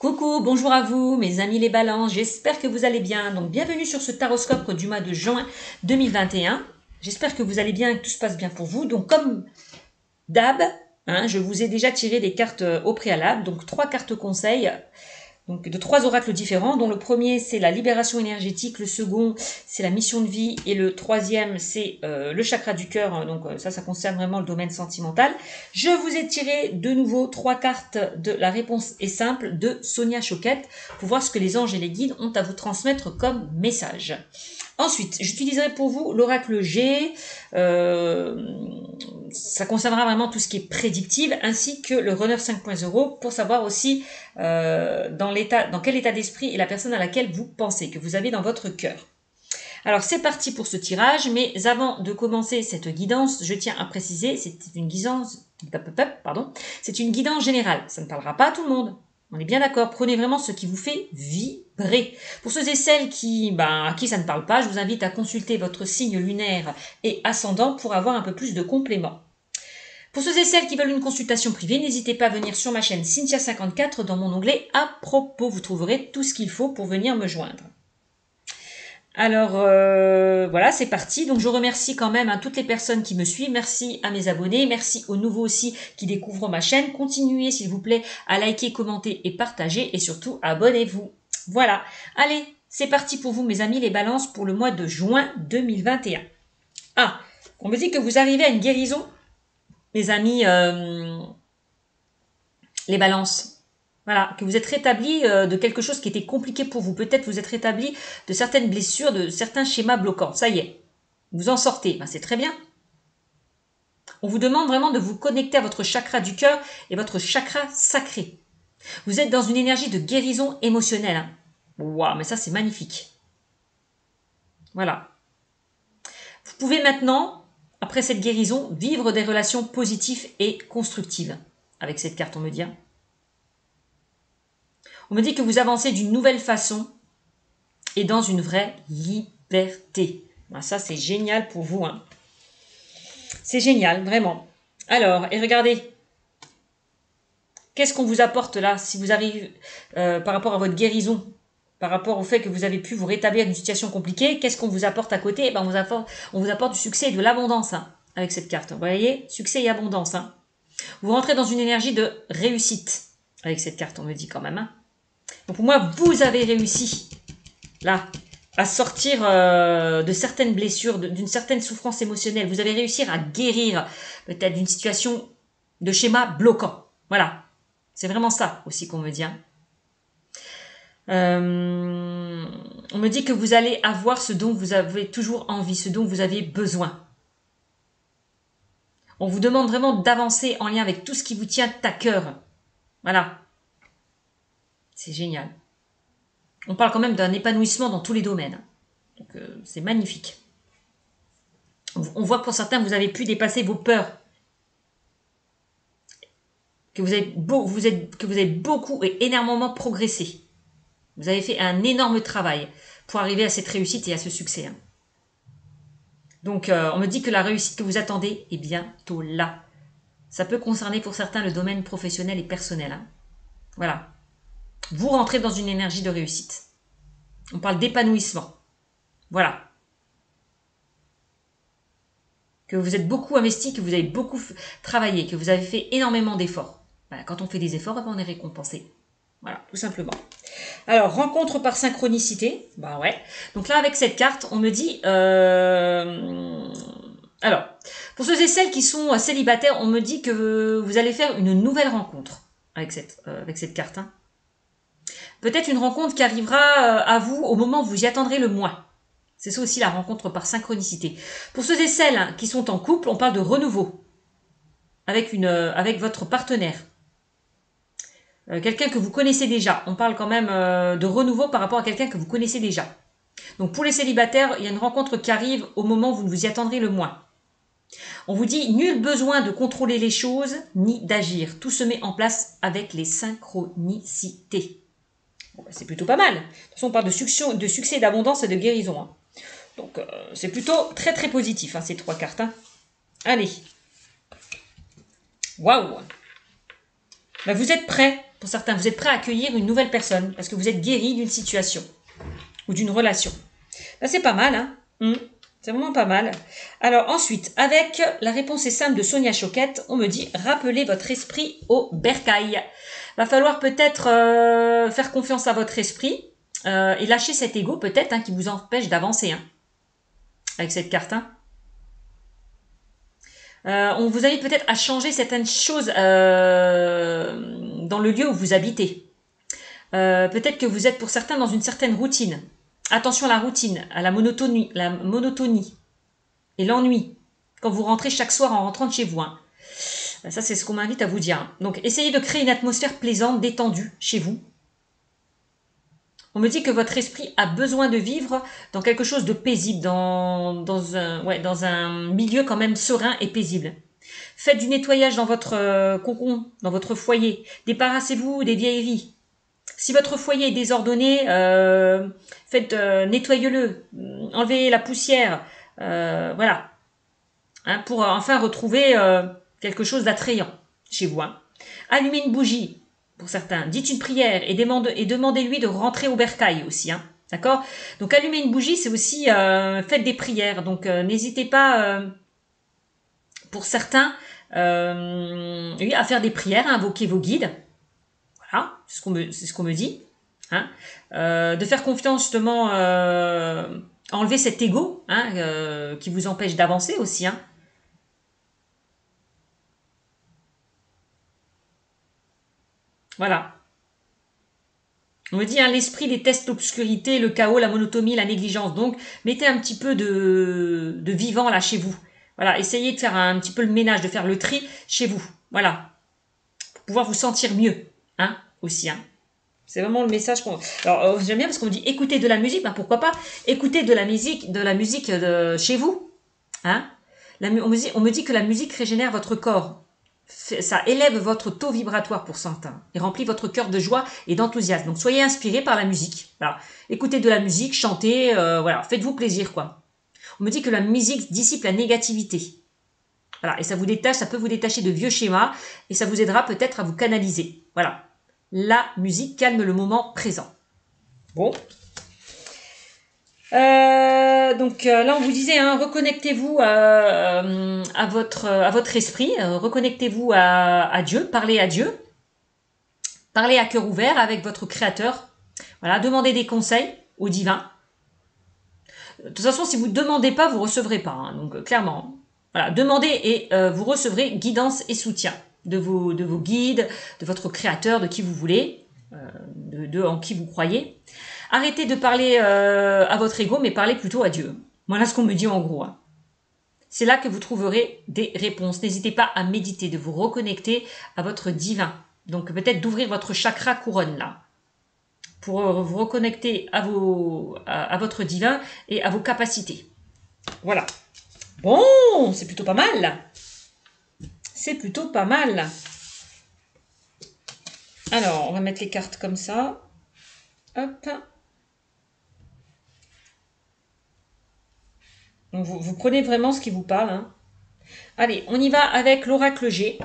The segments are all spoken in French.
Coucou, bonjour à vous mes amis les balances, j'espère que vous allez bien. Donc bienvenue sur ce taroscope du mois de juin 2021. J'espère que vous allez bien et que tout se passe bien pour vous. Donc comme d'hab, je vous ai déjà tiré des cartes au préalable, donc 3 cartes conseils. Donc de 3 oracles différents, dont le premier c'est la libération énergétique, le second c'est la mission de vie et le troisième c'est le chakra du cœur, donc ça concerne vraiment le domaine sentimental. Je vous ai tiré de nouveau 3 cartes de La réponse est simple de Sonia Choquette pour voir ce que les anges et les guides ont à vous transmettre comme message. Ensuite, j'utiliserai pour vous l'oracle G, ça concernera vraiment tout ce qui est prédictive, ainsi que le runner 5.0 pour savoir aussi dans quel état d'esprit est la personne à laquelle vous pensez, que vous avez dans votre cœur. Alors c'est parti pour ce tirage, mais avant de commencer cette guidance, je tiens à préciser, c'est une guidance générale, ça ne parlera pas à tout le monde. On est bien d'accord, prenez vraiment ce qui vous fait vibrer. Pour ceux et celles à qui ça ne parle pas, je vous invite à consulter votre signe lunaire et ascendant pour avoir un peu plus de compléments. Pour ceux et celles qui veulent une consultation privée, n'hésitez pas à venir sur ma chaîne Cynthia54 dans mon onglet à propos. Vous trouverez tout ce qu'il faut pour venir me joindre. Alors voilà, c'est parti. Donc je remercie quand même toutes les personnes qui me suivent. Merci à mes abonnés. Merci aux nouveaux aussi qui découvrent ma chaîne. Continuez s'il vous plaît à liker, commenter et partager. Et surtout, abonnez-vous. Voilà. Allez, c'est parti pour vous mes amis les balances pour le mois de juin 2021. Ah, on me dit que vous arrivez à une guérison, mes amis les balances. Voilà, que vous êtes rétabli de quelque chose qui était compliqué pour vous. Peut-être vous êtes rétabli de certaines blessures, de certains schémas bloquants. Ça y est, vous en sortez. C'est très bien. On vous demande vraiment de vous connecter à votre chakra du cœur et votre chakra sacré. Vous êtes dans une énergie de guérison émotionnelle. Waouh, mais ça c'est magnifique. Voilà. Vous pouvez maintenant, après cette guérison, vivre des relations positives et constructives. Avec cette carte, on me dit. On me dit que vous avancez d'une nouvelle façon et dans une vraie liberté. Ça, c'est génial pour vous. C'est génial, vraiment. Alors, et regardez. Qu'est-ce qu'on vous apporte là, si vous arrivez par rapport à votre guérison, par rapport au fait que vous avez pu vous rétablir d'une situation compliquée, qu'est-ce qu'on vous apporte à côté? On vous apporte du succès et de l'abondance avec cette carte. Vous voyez, succès et abondance. Vous rentrez dans une énergie de réussite avec cette carte, on me dit quand même. Donc pour moi, vous avez réussi, là, à sortir de certaines blessures, d'une certaine souffrance émotionnelle. Vous avez réussi à guérir peut-être d'une situation de schéma bloquant. Voilà, c'est vraiment ça aussi qu'on me dit. On me dit que vous allez avoir ce dont vous avez toujours envie, ce dont vous avez besoin. On vous demande vraiment d'avancer en lien avec tout ce qui vous tient à cœur. Voilà. C'est génial. On parle quand même d'un épanouissement dans tous les domaines. Donc c'est magnifique. On voit que pour certains, vous avez pu dépasser vos peurs. Que vous avez beaucoup et énormément progressé. Vous avez fait un énorme travail pour arriver à cette réussite et à ce succès. Donc on me dit que la réussite que vous attendez est bientôt là. Ça peut concerner pour certains le domaine professionnel et personnel. Voilà. Vous rentrez dans une énergie de réussite. On parle d'épanouissement. Voilà. Que vous êtes beaucoup investi, que vous avez beaucoup travaillé, que vous avez fait énormément d'efforts. Voilà, quand on fait des efforts, on est récompensé. Voilà, tout simplement. Alors, rencontre par synchronicité. Ouais. Donc là, avec cette carte, on me dit... Alors, pour ceux et celles qui sont célibataires, on me dit que vous allez faire une nouvelle rencontre avec cette carte. Peut-être une rencontre qui arrivera à vous au moment où vous y attendrez le moins. C'est ça aussi la rencontre par synchronicité. Pour ceux et celles qui sont en couple, on parle de renouveau avec votre partenaire. Quelqu'un que vous connaissez déjà. On parle quand même de renouveau par rapport à quelqu'un que vous connaissez déjà. Donc pour les célibataires, il y a une rencontre qui arrive au moment où vous vous y attendrez le moins. On vous dit, nul besoin de contrôler les choses ni d'agir. Tout se met en place avec les synchronicités. C'est plutôt pas mal. De toute façon, on parle de succès, d'abondance et de guérison. Donc, c'est plutôt très très positif, ces 3 cartes. Allez. Waouh. Vous êtes prêts Pour certains, vous êtes prêt à accueillir une nouvelle personne parce que vous êtes guéri d'une situation ou d'une relation. Ben, c'est pas mal, hein. C'est vraiment pas mal. Alors ensuite, avec la réponse est simple de Sonia Choquette, on me dit rappelez votre esprit au bercail. Va falloir peut-être faire confiance à votre esprit et lâcher cet ego peut-être hein, qui vous empêche d'avancer hein, avec cette carte. Hein. On vous invite peut-être à changer certaines choses dans le lieu où vous habitez. Peut-être que vous êtes pour certains dans une certaine routine. Attention à la routine, à la monotonie et l'ennui quand vous rentrez chaque soir en rentrant de chez vous. Hein. Ça, c'est ce qu'on m'invite à vous dire. Hein. Donc, essayez de créer une atmosphère plaisante, détendue chez vous. On me dit que votre esprit a besoin de vivre dans quelque chose de paisible, dans un milieu quand même serein et paisible. Faites du nettoyage dans votre cocon, dans votre foyer. Débarrassez-vous des vieilleries. Si votre foyer est désordonné, nettoyez-le, enlevez la poussière, voilà, hein, pour enfin retrouver quelque chose d'attrayant chez vous. Hein. Allumez une bougie, pour certains, dites une prière et demandez-lui de rentrer au bercail aussi, hein, d'accord? Donc allumer une bougie, c'est aussi faites des prières, donc n'hésitez pas, pour certains, à faire des prières, à invoquer vos guides. Voilà, c'est ce qu'on me dit. Hein, de faire confiance justement à enlever cet ego hein, qui vous empêche d'avancer aussi. Hein. Voilà. On me dit, hein, l'esprit déteste l'obscurité, le chaos, la monotonie, la négligence. Donc, mettez un petit peu de vivant là chez vous. Voilà, essayez de faire un petit peu le ménage, de faire le tri chez vous. Voilà. Pour pouvoir vous sentir mieux. Hein, aussi. Hein. C'est vraiment le message qu'on... Alors, j'aime bien parce qu'on me dit écoutez de la musique, ben pourquoi pas écouter de la musique de chez vous. Hein on me dit que la musique régénère votre corps. Ça élève votre taux vibratoire pour certains et remplit votre cœur de joie et d'enthousiasme. Donc, soyez inspirés par la musique. Voilà. Écoutez de la musique, chantez, voilà, faites-vous plaisir, quoi. On me dit que la musique dissipe la négativité. Voilà, et ça peut vous détacher de vieux schémas et ça vous aidera peut-être à vous canaliser. Voilà. La musique calme le moment présent. Bon. Là, on vous disait, hein, reconnectez-vous à votre esprit, reconnectez-vous à Dieu, parlez à Dieu, parlez à cœur ouvert avec votre Créateur. Voilà, demandez des conseils au divin. De toute façon, si vous ne demandez pas, vous ne recevrez pas. Hein, donc, clairement, voilà, demandez et vous recevrez guidance et soutien de vos guides, de votre Créateur, de qui vous voulez, en qui vous croyez. Arrêtez de parler à votre ego, mais parlez plutôt à Dieu. Voilà ce qu'on me dit en gros. Hein. C'est là que vous trouverez des réponses. N'hésitez pas à méditer, de vous reconnecter à votre divin. Donc peut-être d'ouvrir votre chakra couronne là, pour vous reconnecter à votre divin et à vos capacités. Voilà. Bon, c'est plutôt pas mal. C'est plutôt pas mal. Alors, on va mettre les cartes comme ça. Hop. Donc, vous prenez vraiment ce qui vous parle. Hein. Allez, on y va avec l'oracle G.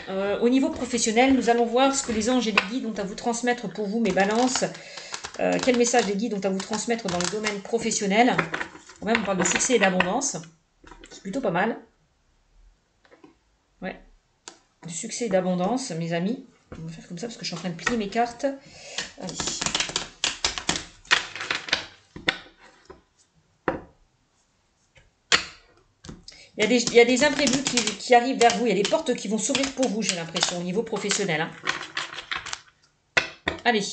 Au niveau professionnel, nous allons voir ce que les anges et les guides ont à vous transmettre pour vous, mes balances. Quel message les guides ont à vous transmettre dans le domaine professionnel. Quand même, on parle de succès et d'abondance. C'est plutôt pas mal. Ouais. De succès et d'abondance, mes amis. On va faire comme ça parce que je suis en train de plier mes cartes. Allez. Il y a des imprévus qui arrivent vers vous. Il y a des portes qui vont s'ouvrir pour vous, j'ai l'impression, au niveau professionnel. Hein. Allez.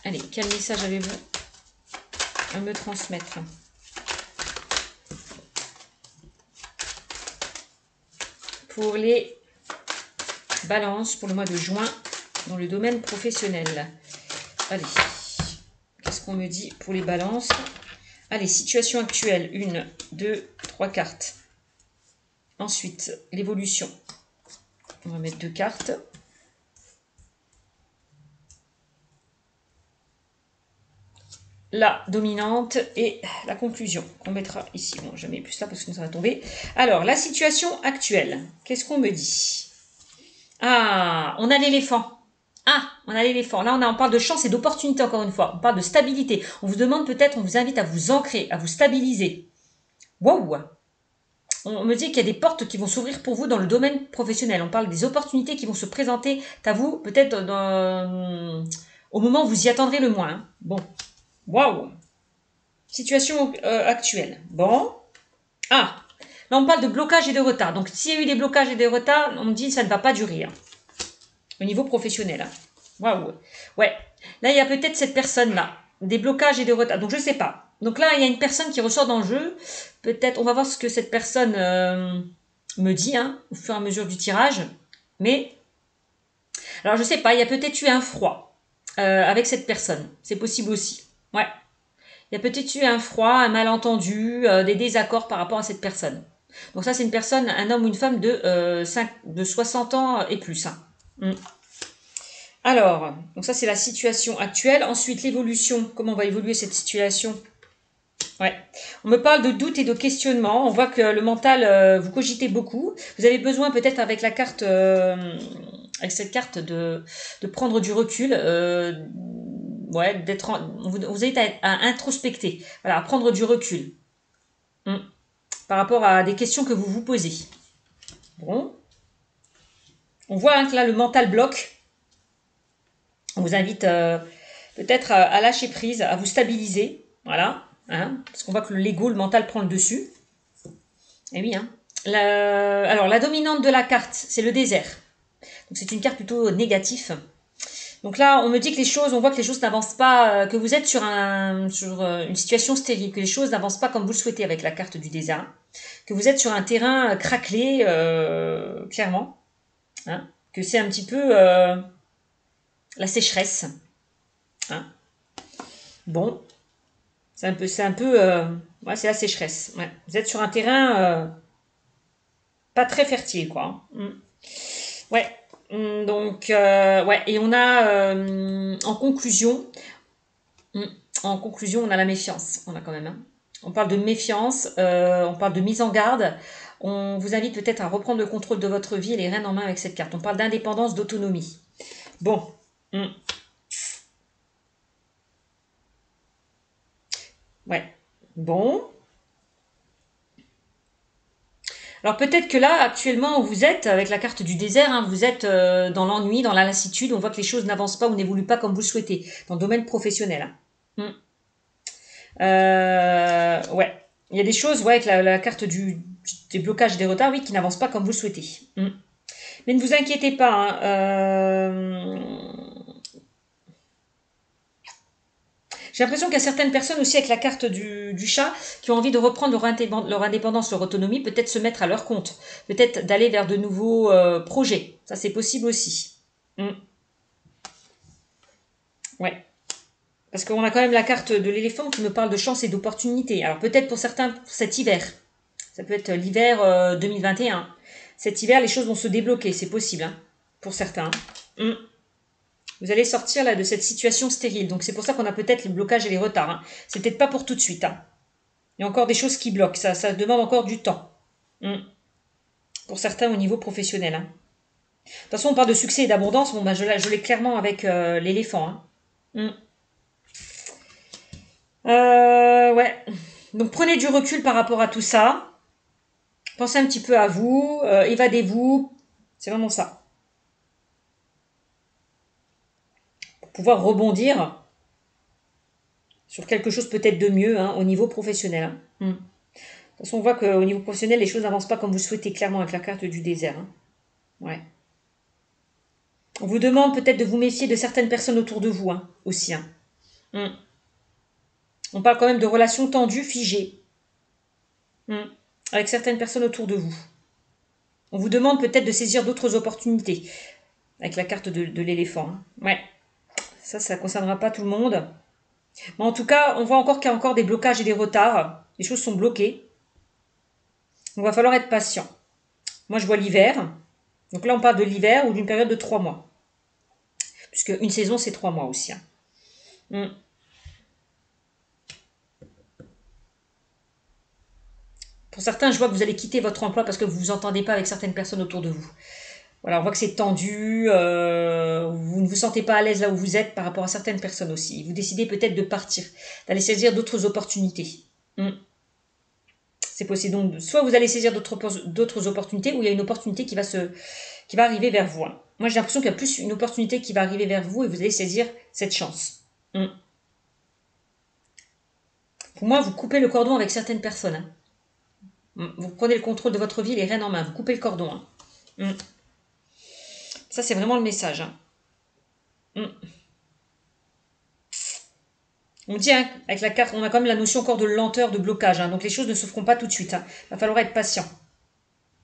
Allez, quel message avez-vous à me transmettre? Pour les balances pour le mois de juin dans le domaine professionnel. Allez, qu'est-ce qu'on me dit pour les balances? Allez, situation actuelle, 1, 2, 3 cartes. Ensuite, l'évolution. On va mettre 2 cartes. La dominante et la conclusion qu'on mettra ici. Bon, je mets plus là parce que ça va tomber. Alors, la situation actuelle, qu'est-ce qu'on me dit? Ah, on a l'éléphant. Ah, on a l'éléphant. Là, on parle de chance et d'opportunité, encore une fois. On parle de stabilité. On vous demande peut-être, on vous invite à vous ancrer, à vous stabiliser. Wow! On me dit qu'il y a des portes qui vont s'ouvrir pour vous dans le domaine professionnel. On parle des opportunités qui vont se présenter à vous, peut-être au moment où vous y attendrez le moins. Hein. Bon. Waouh! Situation actuelle. Bon. Ah! Là, on parle de blocage et de retard. Donc, s'il y a eu des blocages et des retards, on me dit que ça ne va pas durer. Hein, au niveau professionnel. Hein. Waouh! Ouais. Là, il y a peut-être cette personne-là. Des blocages et des retards. Donc, je ne sais pas. Donc là, il y a une personne qui ressort dans le jeu. Peut-être, on va voir ce que cette personne me dit, hein, au fur et à mesure du tirage. Mais, alors, je ne sais pas. Il y a peut-être eu un froid avec cette personne. C'est possible aussi. Ouais. Il y a peut-être eu un froid, un malentendu, des désaccords par rapport à cette personne. Donc ça, c'est une personne, un homme ou une femme de 60 ans et plus. Hein. Alors, donc ça, c'est la situation actuelle. Ensuite, l'évolution. Comment va évoluer cette situation? Ouais. On me parle de doute et de questionnement. On voit que le mental, vous cogitez beaucoup. Vous avez besoin peut-être avec la carte, avec cette carte de prendre du recul. Ouais, vous êtes à introspecter, voilà, à prendre du recul par rapport à des questions que vous vous posez. Bon, on voit hein, que là le mental bloque. On vous invite peut-être à lâcher prise, à vous stabiliser, voilà, hein, parce qu'on voit que l'ego, le mental prend le dessus. Et oui, hein. Alors la dominante de la carte, c'est le désert. Donc c'est une carte plutôt négative. Donc là, on me dit que les choses, on voit que les choses n'avancent pas, que vous êtes sur une situation stérile, que les choses n'avancent pas comme vous le souhaitez avec la carte du désert, que vous êtes sur un terrain craquelé, clairement, hein, que c'est un petit peu la sécheresse. Hein. Bon, c'est un peu, ouais, c'est la sécheresse. Ouais. Vous êtes sur un terrain pas très fertile, quoi. Ouais. Donc, ouais, et on a en conclusion, on a la méfiance. On a quand même. Hein. On parle de méfiance, on parle de mise en garde. On vous invite peut-être à reprendre le contrôle de votre vie et les rênes en main avec cette carte. On parle d'indépendance, d'autonomie. Bon. Ouais. Bon. Alors peut-être que là, actuellement, où vous êtes, avec la carte du désert, hein, vous êtes dans l'ennui, dans la lassitude, on voit que les choses n'avancent pas ou n'évoluent pas comme vous le souhaitez, dans le domaine professionnel. Hein. Ouais. Il y a des choses, ouais, avec la carte des blocages et des retards, oui, qui n'avancent pas comme vous le souhaitez. Mais ne vous inquiétez pas. Hein, j'ai l'impression qu'il y a certaines personnes aussi avec la carte du chat qui ont envie de reprendre leur indépendance, leur autonomie, peut-être se mettre à leur compte, peut-être d'aller vers de nouveaux projets. Ça, c'est possible aussi. Ouais. Parce qu'on a quand même la carte de l'éléphant qui me parle de chance et d'opportunité. Alors peut-être pour certains, pour cet hiver. Ça peut être l'hiver 2021. Cet hiver, les choses vont se débloquer, c'est possible. Hein, pour certains. Vous allez sortir là de cette situation stérile. Donc c'est pour ça qu'on a peut-être les blocages et les retards. Hein. C'est peut-être pas pour tout de suite. Hein. Il y a encore des choses qui bloquent. Ça demande encore du temps. Pour certains au niveau professionnel. Hein. De toute façon, on parle de succès et d'abondance. Bon, bah, je l'ai clairement avec l'éléphant. Hein. Ouais. Donc prenez du recul par rapport à tout ça. Pensez un petit peu à vous. Évadez-vous. C'est vraiment ça. Pour pouvoir rebondir sur quelque chose peut-être de mieux hein, au niveau professionnel. Hein. De toute façon, on voit qu'au niveau professionnel, les choses n'avancent pas comme vous souhaitez, clairement, avec la carte du désert. Hein. Ouais. On vous demande peut-être de vous méfier de certaines personnes autour de vous hein, aussi. Hein. On parle quand même de relations tendues, figées, avec certaines personnes autour de vous. On vous demande peut-être de saisir d'autres opportunités, avec la carte de l'éléphant. Hein. Ouais. Ça ne concernera pas tout le monde. Mais en tout cas, on voit encore qu'il y a encore des blocages et des retards. Les choses sont bloquées. Donc, il va falloir être patient. Moi, je vois l'hiver. Donc là, on parle de l'hiver ou d'une période de 3 mois. Puisque une saison, c'est 3 mois aussi. Hein. Pour certains, je vois que vous allez quitter votre emploi parce que vous ne vous entendez pas avec certaines personnes autour de vous. Voilà, on voit que c'est tendu, vous ne vous sentez pas à l'aise là où vous êtes par rapport à certaines personnes aussi. Vous décidez peut-être de partir, d'aller saisir d'autres opportunités. C'est possible. Donc, soit vous allez saisir d'autres opportunités, ou il y a une opportunité qui va arriver vers vous. Moi, j'ai l'impression qu'il y a plus une opportunité qui va arriver vers vous et vous allez saisir cette chance. Pour moi, vous coupez le cordon avec certaines personnes. Vous prenez le contrôle de votre vie, les rênes en main. Vous coupez le cordon. Ça, c'est vraiment le message. On dit, avec la carte, on a quand même la notion encore de lenteur, de blocage. Donc, les choses ne se feront pas tout de suite. Il va falloir être patient.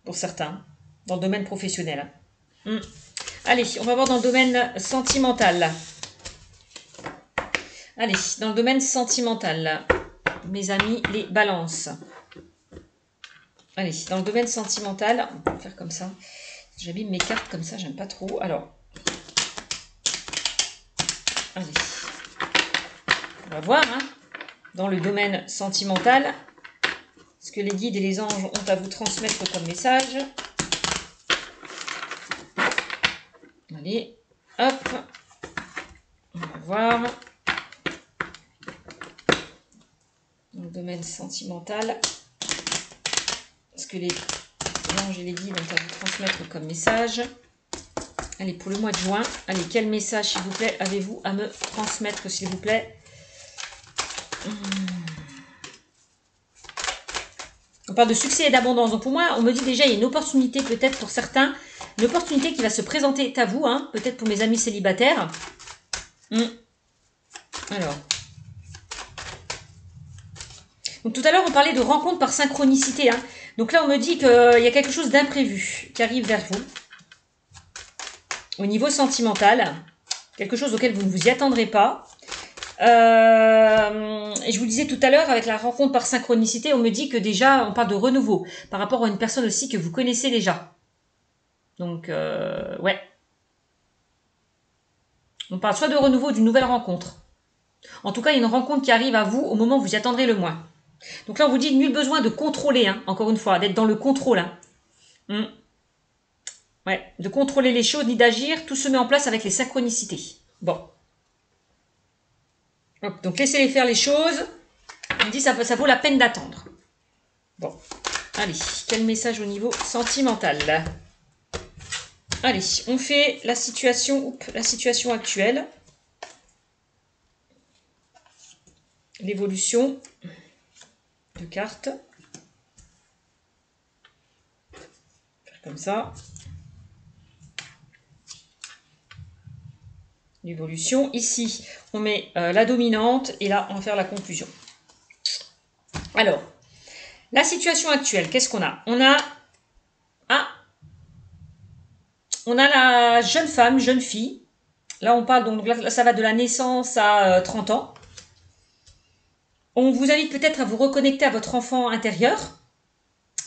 Pour certains. Dans le domaine professionnel. Allez, on va voir dans le domaine sentimental. Allez, dans le domaine sentimental. Mes amis, les balances. Allez, dans le domaine sentimental, on va faire comme ça. J'abîme mes cartes comme ça, j'aime pas trop. Alors, allez. On va voir, dans le domaine sentimental, ce que les guides et les anges ont à vous transmettre comme message. Allez, hop. On va voir. Dans le domaine sentimental, ce que les anges et les guides ont à vous transmettre comme message. Allez, pour le mois de juin, allez, quel message, s'il vous plaît, avez-vous à me transmettre, s'il vous plaît? On parle de succès et d'abondance. Donc pour moi, on me dit déjà, il y a une opportunité peut-être pour certains, une opportunité qui va se présenter à vous, peut-être pour mes amis célibataires. Alors. Donc tout à l'heure, on parlait de rencontre par synchronicité. Donc là, on me dit qu'il y a quelque chose d'imprévu qui arrive vers vous. Au niveau sentimental. Quelque chose auquel vous ne vous y attendrez pas. Et je vous le disais tout à l'heure, avec la rencontre par synchronicité, on me dit que déjà, on parle de renouveau. Par rapport à une personne aussi que vous connaissez déjà. Donc, ouais. On parle soit de renouveau, d'une nouvelle rencontre. En tout cas, il y a une rencontre qui arrive à vous au moment où vous y attendrez le moins. Donc là, on vous dit nul besoin de contrôler, encore une fois, d'être dans le contrôle. Ouais, de contrôler les choses, ni d'agir, tout se met en place avec les synchronicités. Bon. Hop, donc laissez-les faire les choses. On dit ça vaut la peine d'attendre. Bon. Allez, quel message au niveau sentimental? Allez, on fait la situation actuelle. L'évolution de cartes. Faire comme ça. L'évolution. Ici, on met la dominante et là, on va faire la conclusion. Alors, la situation actuelle, qu'est-ce qu'on a? On a la jeune femme, jeune fille. Là, on parle, donc là, ça va de la naissance à 30 ans. On vous invite peut-être à vous reconnecter à votre enfant intérieur.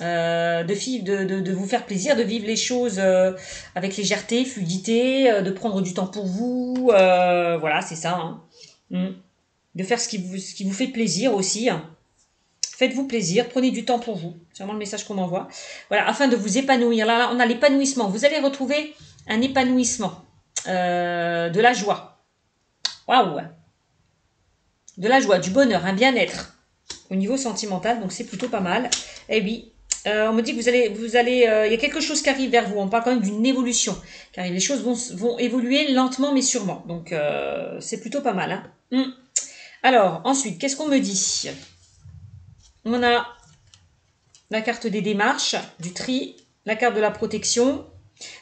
De vous faire plaisir, de vivre les choses avec légèreté, fluidité, de prendre du temps pour vous. Voilà, c'est ça. De faire ce qui vous fait plaisir aussi. Faites-vous plaisir, prenez du temps pour vous. C'est vraiment le message qu'on m'envoie. Voilà, afin de vous épanouir. Là, on a l'épanouissement. Vous allez retrouver un épanouissement, de la joie. Waouh! De la joie, du bonheur, un bien-être au niveau sentimental. Donc, c'est plutôt pas mal. Eh oui, on me dit que vous allez, il y a quelque chose qui arrive vers vous. On parle quand même d'une évolution. Car les choses vont évoluer lentement mais sûrement. Donc, c'est plutôt pas mal. Alors, ensuite, qu'est-ce qu'on me dit? On a la carte des démarches, du tri, la carte de la protection.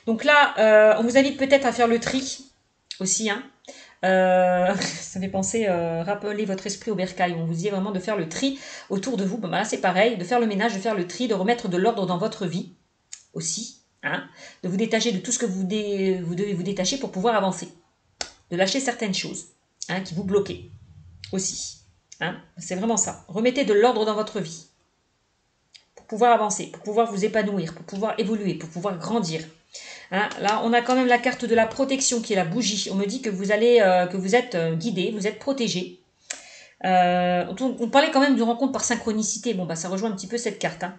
Donc là, on vous invite peut-être à faire le tri aussi. Ça fait penser, rappeler votre esprit au bercail. On vous dit vraiment de faire le tri autour de vous. Bon, là, c'est pareil, de faire le ménage, de faire le tri, de remettre de l'ordre dans votre vie aussi. De vous détacher de tout ce que vous devez vous détacher pour pouvoir avancer. De lâcher certaines choses qui vous bloquent aussi. C'est vraiment ça. Remettez de l'ordre dans votre vie pour pouvoir avancer, pour pouvoir vous épanouir, pour pouvoir évoluer, pour pouvoir grandir. Là, on a quand même la carte de la protection qui est la bougie. On me dit que vous êtes guidé, vous êtes protégé. On parlait quand même d'une rencontre par synchronicité. Bon, bah, ça rejoint un petit peu cette carte. Hein.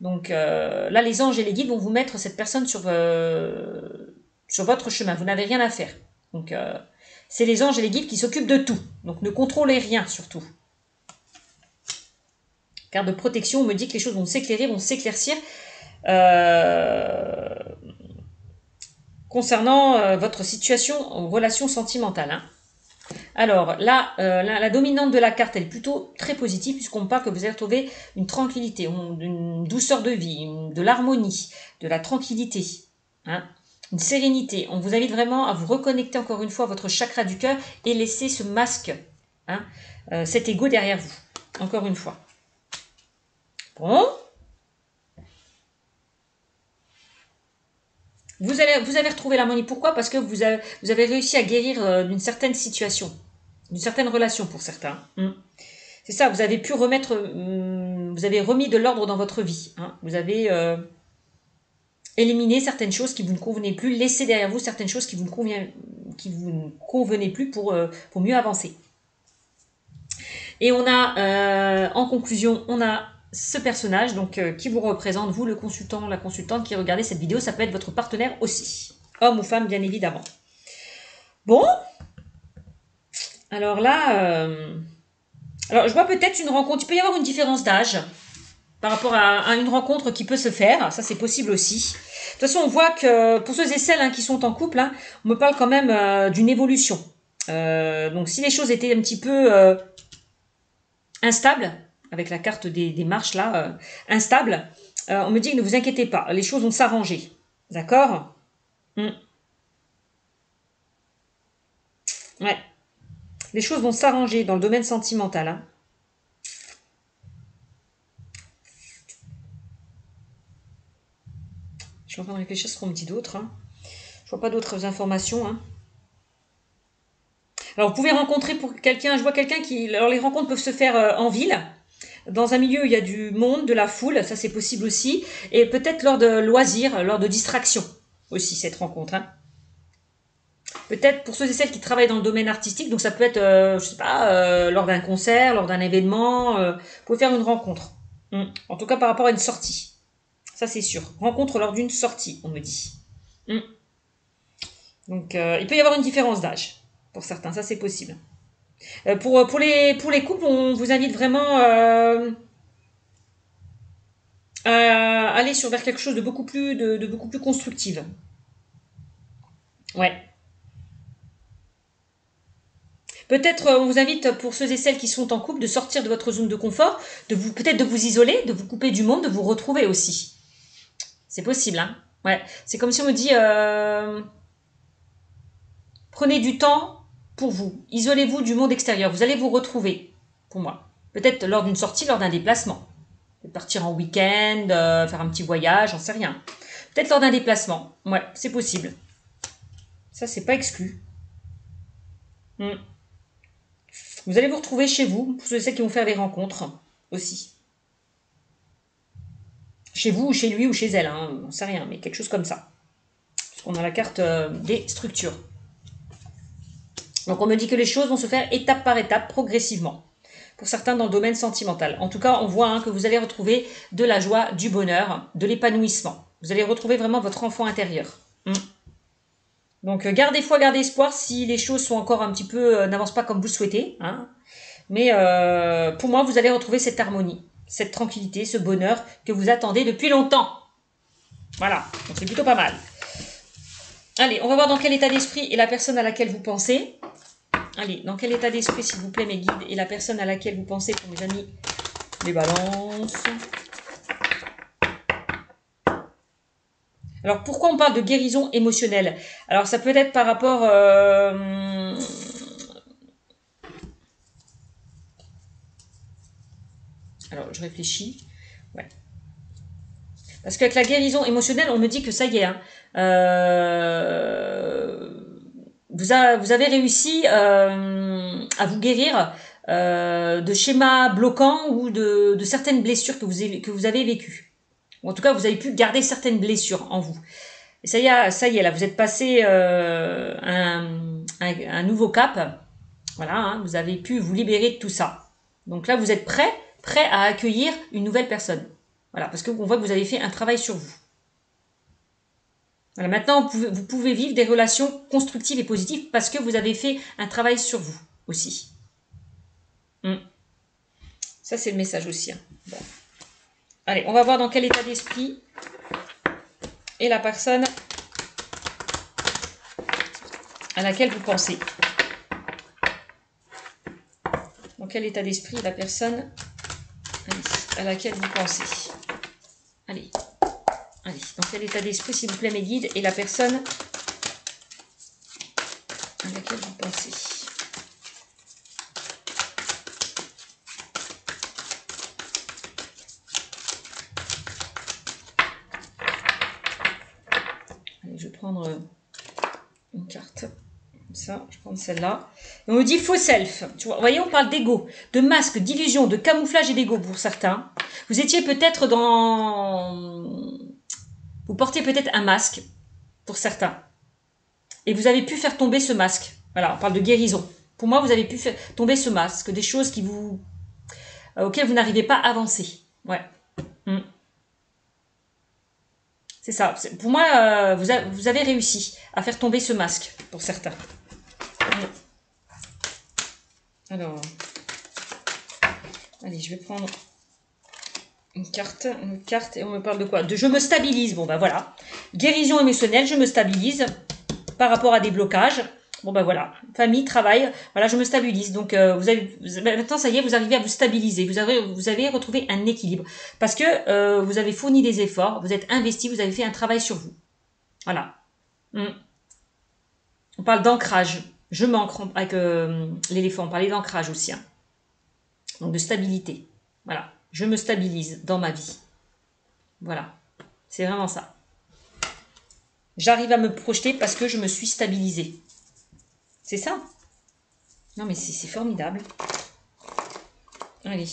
Donc là, les anges et les guides vont vous mettre cette personne sur votre chemin. Vous n'avez rien à faire. Donc, c'est les anges et les guides qui s'occupent de tout. Donc, ne contrôlez rien, surtout. Carte de protection, on me dit que les choses vont s'éclairer, vont s'éclaircir. Concernant votre situation en relation sentimentale. Hein. Alors là, la dominante de la carte, elle est plutôt très positive puisqu'on parle que vous allez retrouver une tranquillité, une douceur de vie, de l'harmonie, de la tranquillité, hein, une sérénité. On vous invite vraiment à vous reconnecter encore une fois à votre chakra du cœur et laisser ce masque, hein, cet ego derrière vous, encore une fois. Bon. Vous avez retrouvé l'harmonie. Pourquoi? Parce que vous avez réussi à guérir d'une certaine situation, d'une certaine relation pour certains. C'est ça, vous avez pu remettre, vous avez remis de l'ordre dans votre vie. Hein. Vous avez éliminé certaines choses qui vous ne convenaient plus, laissé derrière vous certaines choses qui vous ne convenaient plus pour mieux avancer. Et on a, en conclusion, on a ce personnage donc qui vous représente, vous le consultant, la consultante qui regardez cette vidéo, ça peut être votre partenaire aussi, homme ou femme bien évidemment. Bon, alors là, alors je vois peut-être une rencontre, il peut y avoir une différence d'âge par rapport à une rencontre qui peut se faire, ça c'est possible aussi. De toute façon on voit que pour ceux et celles qui sont en couple, on me parle quand même d'une évolution. Donc si les choses étaient un petit peu instables, avec la carte des marches là, instable, on me dit que ne vous inquiétez pas, les choses vont s'arranger. D'accord? Ouais. Les choses vont s'arranger dans le domaine sentimental. Hein. Je suis en train de réfléchir à ce qu'on me dit d'autre. Hein. Je vois pas d'autres informations. Hein. Alors vous pouvez rencontrer pour quelqu'un, je vois quelqu'un qui... Alors les rencontres peuvent se faire en ville. Dans un milieu où il y a du monde, de la foule, ça c'est possible aussi. Et peut-être lors de loisirs, lors de distractions aussi, cette rencontre. Hein. Peut-être pour ceux et celles qui travaillent dans le domaine artistique, donc ça peut être, je sais pas, lors d'un concert, lors d'un événement, vous pouvez faire une rencontre. En tout cas par rapport à une sortie. Ça c'est sûr. Rencontre lors d'une sortie, on me dit. Donc il peut y avoir une différence d'âge pour certains, ça c'est possible. Pour les couples, on vous invite vraiment à aller vers quelque chose de beaucoup plus constructif. Ouais. Peut-être on vous invite pour ceux et celles qui sont en couple de sortir de votre zone de confort, peut-être de vous isoler, de vous couper du monde, de vous retrouver aussi. C'est possible, hein. Ouais. C'est comme si on me dit prenez du temps pour vous, isolez-vous du monde extérieur, vous allez vous retrouver, pour moi. Peut-être lors d'une sortie, lors d'un déplacement. Partir en week-end, faire un petit voyage, j'en sais rien. Peut-être lors d'un déplacement. Ouais, c'est possible. Ça, c'est pas exclu. Vous allez vous retrouver chez vous, pour ceux et celles qui vont faire des rencontres aussi. Chez vous, ou chez lui, ou chez elle, hein, on sait rien, mais quelque chose comme ça. Parce qu'on a la carte des structures. Donc on me dit que les choses vont se faire étape par étape, progressivement. Pour certains dans le domaine sentimental. En tout cas, on voit que vous allez retrouver de la joie, du bonheur, de l'épanouissement. Vous allez retrouver vraiment votre enfant intérieur. Donc gardez foi, gardez espoir si les choses sont encore un petit peu n'avancent pas comme vous le souhaitez. Hein. Mais pour moi, vous allez retrouver cette harmonie, cette tranquillité, ce bonheur que vous attendez depuis longtemps. Voilà, donc c'est plutôt pas mal. Allez, on va voir dans quel état d'esprit est la personne à laquelle vous pensez. Allez, dans quel état d'esprit, s'il vous plaît, mes guides, et la personne à laquelle vous pensez pour mes amis, les balances. Alors, pourquoi on parle de guérison émotionnelle? Alors, ça peut être par rapport... Alors, je réfléchis. Ouais. Parce qu'avec la guérison émotionnelle, on me dit que ça y est, hein, vous avez réussi à vous guérir de schémas bloquants ou de certaines blessures que vous avez vécues. Ou en tout cas, vous avez pu garder certaines blessures en vous. Et ça y est, là, vous êtes passé un nouveau cap. Voilà, hein, vous avez pu vous libérer de tout ça. Donc là, vous êtes prêt à accueillir une nouvelle personne. Voilà, parce qu'on voit que vous avez fait un travail sur vous. Voilà, maintenant, vous pouvez vivre des relations constructives et positives parce que vous avez fait un travail sur vous aussi. Ça, c'est le message aussi. Hein. Bon. Allez, on va voir dans quel état d'esprit est la personne à laquelle vous pensez. Dans quel état d'esprit est la personne à laquelle vous pensez. Allez, dans quel état d'esprit, s'il vous plaît, mes guides, est la personne à laquelle vous pensez. Allez, je vais prendre une carte. Ça, je prends celle-là. Et on me dit faux self. Tu vois, vous voyez, on parle d'ego, de masque, d'illusion, de camouflage et d'ego pour certains. Vous étiez peut-être dans... Vous portiez peut-être un masque pour certains. Et vous avez pu faire tomber ce masque. Voilà, on parle de guérison. Pour moi, vous avez pu faire tomber ce masque, des choses qui vous... auxquelles vous n'arrivez pas à avancer. Ouais. C'est ça. Pour moi, vous avez réussi à faire tomber ce masque pour certains. Alors, allez, je vais prendre une carte, et on me parle de quoi? De je me stabilise. Bon, ben voilà. Guérison émotionnelle, je me stabilise par rapport à des blocages. Bon, ben voilà. Famille, travail, voilà, je me stabilise. Donc, maintenant, ça y est, vous arrivez à vous stabiliser. Vous avez retrouvé un équilibre. Parce que vous avez fourni des efforts, vous êtes investi, vous avez fait un travail sur vous. Voilà. On parle d'ancrage. Je m'ancre avec l'éléphant. On parlait d'ancrage aussi. Hein. Donc de stabilité. Voilà. Je me stabilise dans ma vie. Voilà. C'est vraiment ça. J'arrive à me projeter parce que je me suis stabilisée. C'est ça. Non mais c'est formidable. Allez.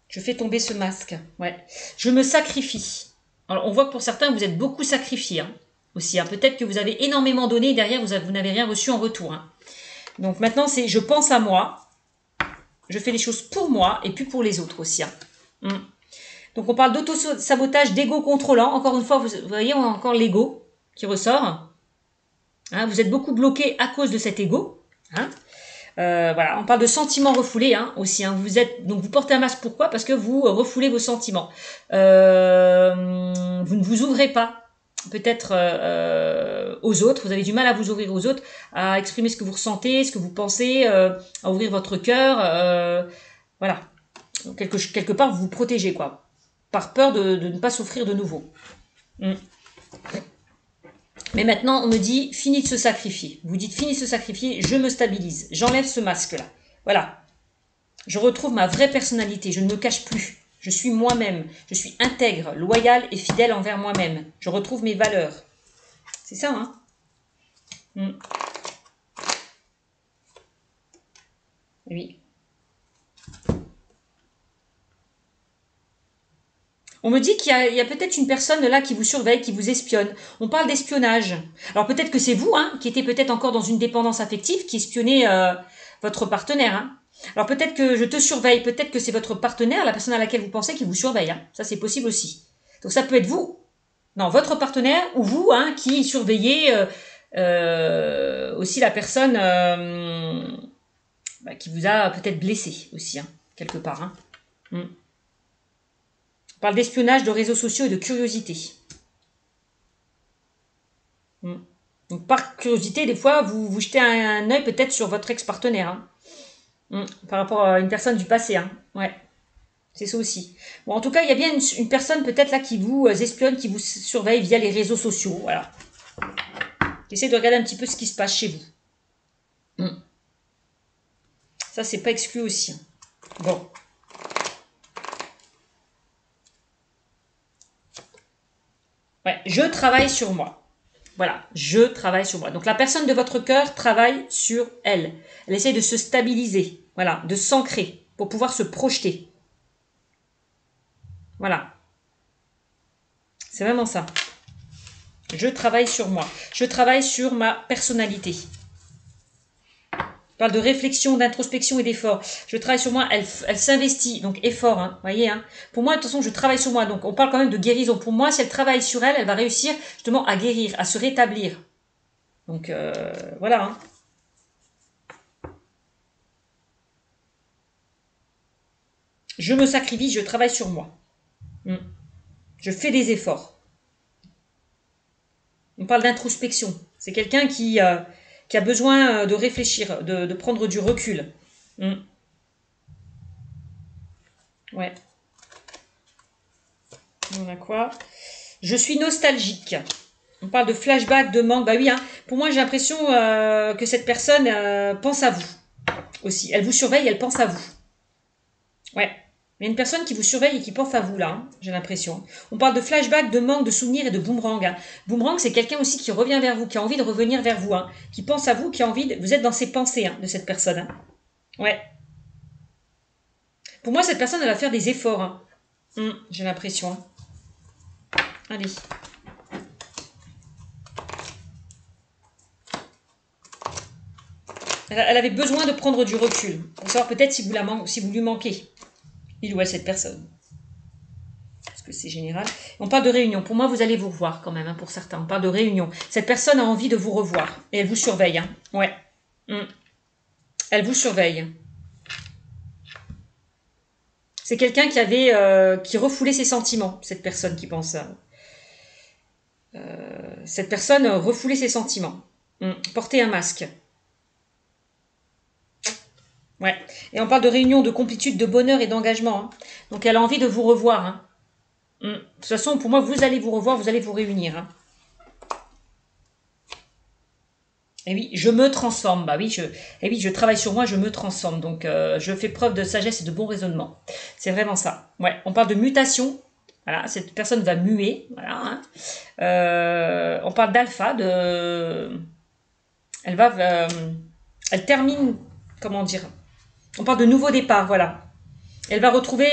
Je fais tomber ce masque. Ouais. Je me sacrifie. Alors on voit que pour certains, vous êtes beaucoup sacrifiés. Hein, aussi. Hein. Peut-être que vous avez énormément donné et derrière, vous n'avez rien reçu en retour. Hein. Donc maintenant, c'est je pense à moi. Je fais les choses pour moi et puis pour les autres aussi. Hein. Donc on parle d'auto-sabotage, d'ego contrôlant. Encore une fois, vous voyez, on a encore l'ego qui ressort. Hein, vous êtes beaucoup bloqué à cause de cet ego. Hein. Voilà, on parle de sentiments refoulés hein, aussi. Hein. Donc vous portez un masque, pourquoi? Parce que vous refoulez vos sentiments. Vous ne vous ouvrez pas peut-être aux autres. Vous avez du mal à vous ouvrir aux autres, à exprimer ce que vous ressentez, ce que vous pensez, à ouvrir votre cœur. Voilà. Donc, quelque part, vous vous protégez, quoi. Par peur de ne pas souffrir de nouveau. Mais maintenant, on me dit, fini de se sacrifier. Vous dites, fini de se sacrifier, je me stabilise. J'enlève ce masque-là. Voilà. Je retrouve ma vraie personnalité. Je ne me cache plus. Je suis moi-même. Je suis intègre, loyale et fidèle envers moi-même. Je retrouve mes valeurs. C'est ça, hein? Oui. On me dit qu'il y a peut-être une personne là qui vous surveille, qui vous espionne. On parle d'espionnage. Alors peut-être que c'est vous, hein, qui étiez peut-être encore dans une dépendance affective, qui espionnez votre partenaire. Hein. Alors peut-être que je te surveille, peut-être que c'est votre partenaire, la personne à laquelle vous pensez, qui vous surveille. Hein. Ça c'est possible aussi. Donc ça peut être vous, non, votre partenaire ou vous, hein, qui surveillez aussi la personne qui vous a peut-être blessé aussi, hein, quelque part. Hein. On parle d'espionnage, de réseaux sociaux et de curiosité. Donc par curiosité, des fois, vous jetez un œil peut-être sur votre ex-partenaire. Hein. Par rapport à une personne du passé. Hein. Ouais, c'est ça aussi. Bon, en tout cas, il y a bien une personne peut-être là qui vous espionne, qui vous surveille via les réseaux sociaux. Voilà. Essayez de regarder un petit peu ce qui se passe chez vous. Ça, c'est pas exclu aussi. Bon. Ouais, je travaille sur moi. Voilà, je travaille sur moi. Donc la personne de votre cœur travaille sur elle. Elle essaie de se stabiliser, voilà, de s'ancrer pour pouvoir se projeter. Voilà. C'est vraiment ça. Je travaille sur moi. Je travaille sur ma personnalité. parle de réflexion, d'introspection et d'effort. Je travaille sur moi, elle s'investit, donc effort, hein, voyez. Hein. Pour moi, de toute façon, je travaille sur moi, donc on parle quand même de guérison. Pour moi, si elle travaille sur elle, elle va réussir justement à guérir, à se rétablir. Donc, voilà. Hein. Je me sacrifie, je travaille sur moi. Je fais des efforts. On parle d'introspection. C'est quelqu'un qui a besoin de réfléchir, de prendre du recul. Ouais. On a quoi? Je suis nostalgique. On parle de flashback, de manque. Bah oui, hein. Pour moi, j'ai l'impression que cette personne pense à vous aussi. Elle vous surveille, elle pense à vous. Ouais. Il y a une personne qui vous surveille et qui pense à vous, là, hein, j'ai l'impression. On parle de flashback, de manque, de souvenirs et de boomerang. Hein. Boomerang, c'est quelqu'un aussi qui revient vers vous, qui a envie de revenir vers vous, hein, qui pense à vous, qui a envie de... Vous êtes dans ses pensées, hein, de cette personne. Hein. Ouais. Pour moi, cette personne, elle va faire des efforts. Hein. J'ai l'impression. Hein. Allez. Elle avait besoin de prendre du recul, pour savoir peut-être si vous lui manquez. Il ou elle, cette personne. Parce que c'est général. On parle de réunion. Pour moi, vous allez vous revoir quand même, hein, pour certains. On parle de réunion. Cette personne a envie de vous revoir. Et elle vous surveille. Hein. Ouais. Elle vous surveille. C'est quelqu'un qui refoulait ses sentiments, cette personne qui pense ça. Cette personne refoulait ses sentiments. Porter un masque. Ouais. Et on parle de réunion, de complétude, de bonheur et d'engagement. Hein. Donc elle a envie de vous revoir. Hein. De toute façon, pour moi, vous allez vous revoir, vous allez vous réunir. Hein. Et oui, je me transforme. Bah oui, je travaille sur moi, je me transforme. Donc je fais preuve de sagesse et de bon raisonnement. C'est vraiment ça. Ouais. On parle de mutation. Voilà, cette personne va muer. Voilà. Hein. On parle d'alpha, elle termine, comment dire. On parle de nouveau départ, voilà. Elle va retrouver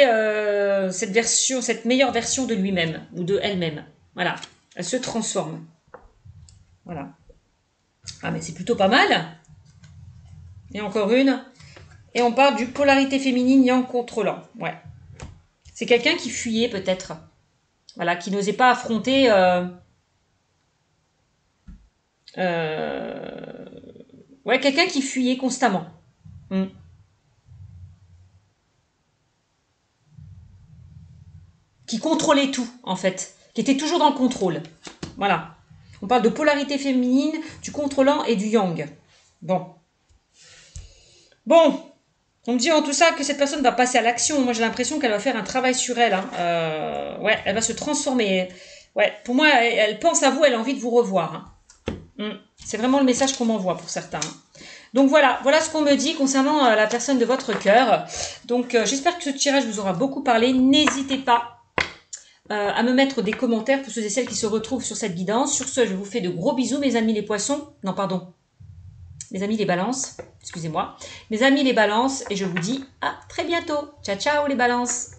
cette meilleure version de lui-même ou de elle-même. Voilà. Elle se transforme. Voilà. Ah, mais c'est plutôt pas mal. Et encore une. Et on parle du polarité féminine yang contrôlant. Ouais. C'est quelqu'un qui fuyait peut-être. Voilà, qui n'osait pas affronter... Ouais, quelqu'un qui fuyait constamment. Qui contrôlait tout, en fait. Qui était toujours dans le contrôle. Voilà. On parle de polarité féminine, du contrôlant et du yang. Bon. Bon. On me dit en tout ça que cette personne va passer à l'action. Moi, j'ai l'impression qu'elle va faire un travail sur elle. Hein. Ouais, elle va se transformer. Ouais, pour moi, elle pense à vous, elle a envie de vous revoir. Hein. C'est vraiment le message qu'on m'envoie pour certains. Donc voilà ce qu'on me dit concernant la personne de votre cœur. Donc j'espère que ce tirage vous aura beaucoup parlé. N'hésitez pas à me mettre des commentaires pour ceux et celles qui se retrouvent sur cette guidance. Sur ce, je vous fais de gros bisous, mes amis les poissons. Non, pardon. Mes amis les balances. Excusez-moi. Mes amis les balances. Et je vous dis à très bientôt. Ciao, ciao les balances.